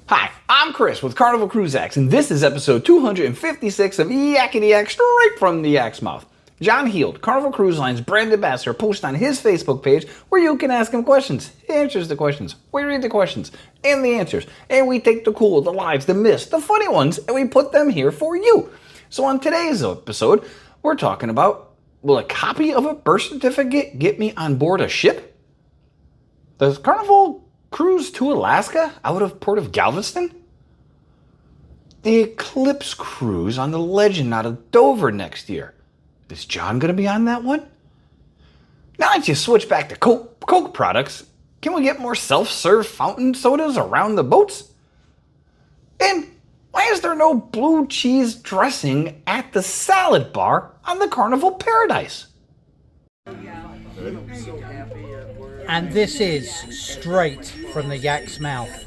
Hi, I'm Chris with Carnival Cruise Line, and this is episode 256 of Yakety-Yak straight from the Yak's mouth. John Heald, Carnival Cruise Line's brand ambassador, posts on his Facebook page where you can ask him questions. He answers the questions. We read the questions and the answers, and we take the cool, the lives, the myths, the funny ones, and we put them here for you. So on today's episode, we're talking about, will a copy of a birth certificate get me on board a ship? Does Carnival cruise to Alaska out of Port of Galveston? The Eclipse cruise on the Legend out of Dover next year. Is John going to be on that one? Now that you switch back to Coke products, can we get more self-serve fountain sodas around the boats? And why is there no blue cheese dressing at the salad bar on the Carnival Paradise? And this is straight from the Yak's mouth.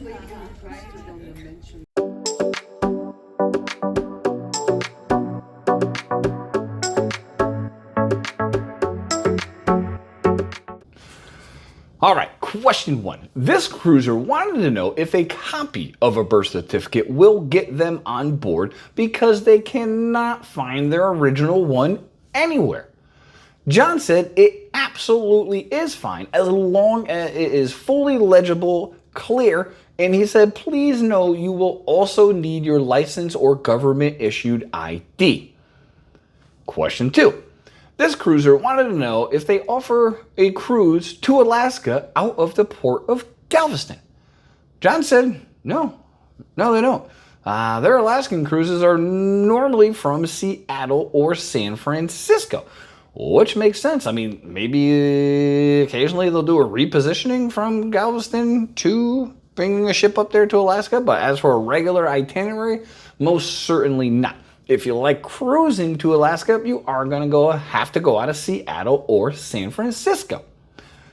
All right, question one. This cruiser wanted to know if a copy of a birth certificate will get them on board because they cannot find their original one anywhere. John said it absolutely is fine as long as it is fully legible, clear, and he said, please know you will also need your license or government issued ID. Question two. This cruiser wanted to know if they offer a cruise to Alaska out of the Port of Galveston. John said, no, they don't. Their Alaskan cruises are normally from Seattle or San Francisco, which makes sense. I mean, maybe occasionally they'll do a repositioning from Galveston to bringing a ship up there to Alaska, but as for a regular itinerary, most certainly not. If you like cruising to Alaska, you are going to have to go out of Seattle or San Francisco.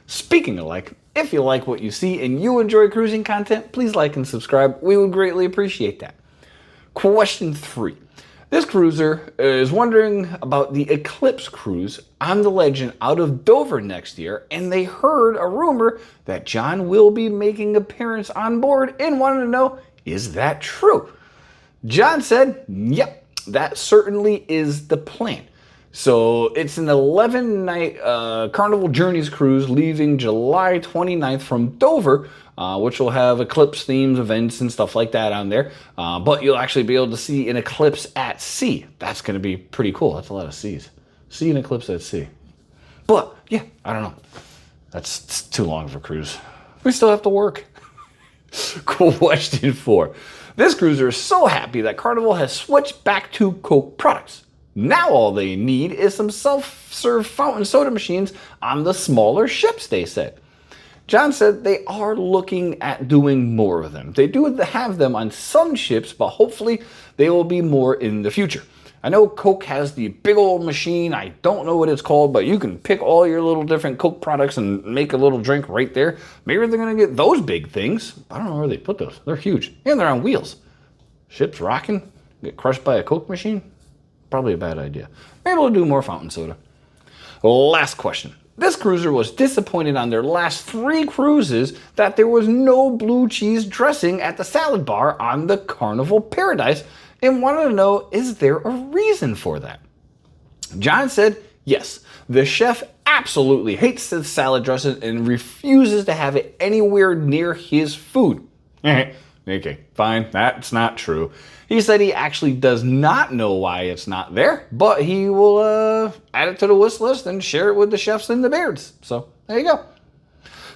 Speaking of like, if you like what you see and you enjoy cruising content, please like and subscribe. We would greatly appreciate that. Question three. This cruiser is wondering about the Eclipse cruise on the Legend out of Dover next year, and they heard a rumor that John will be making an appearance on board and wanted to know, is that true? John said, yep. That certainly is the plan. So it's an 11-night Carnival Journeys cruise leaving July 29th from Dover, which will have Eclipse themes, events, and stuff like that on there. But you'll actually be able to see an eclipse at sea. That's going to be pretty cool. That's a lot of seas. See an eclipse at sea. But, yeah, I don't know. That's too long of a cruise. We still have to work. Question four. This cruiser is so happy that Carnival has switched back to Coke products. Now all they need is some self-serve fountain soda machines on the smaller ships, they said. John said they are looking at doing more of them. They do have them on some ships, but hopefully they will be more in the future. I know Coke has the big old machine. I don't know what it's called, but you can pick all your little different Coke products and make a little drink right there. Maybe they're going to get those big things. I don't know where they put those. They're huge. And they're on wheels. Ships rocking. Get crushed by a Coke machine? Probably a bad idea. Maybe we'll do more fountain soda. Last question. This cruiser was disappointed on their last 3 cruises that there was no blue cheese dressing at the salad bar on the Carnival Paradise, and wanted to know, is there a reason for that? John said, yes, the chef absolutely hates the salad dressing and refuses to have it anywhere near his food. Okay, fine, that's not true. He said he actually does not know why it's not there, but he will add it to the wish list and share it with the chefs and the beards. So, there you go.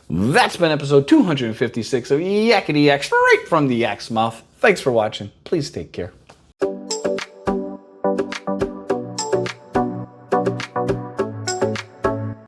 That's been episode 256 of Yakety-Yak straight from the Yak's mouth. Thanks for watching. Please take care.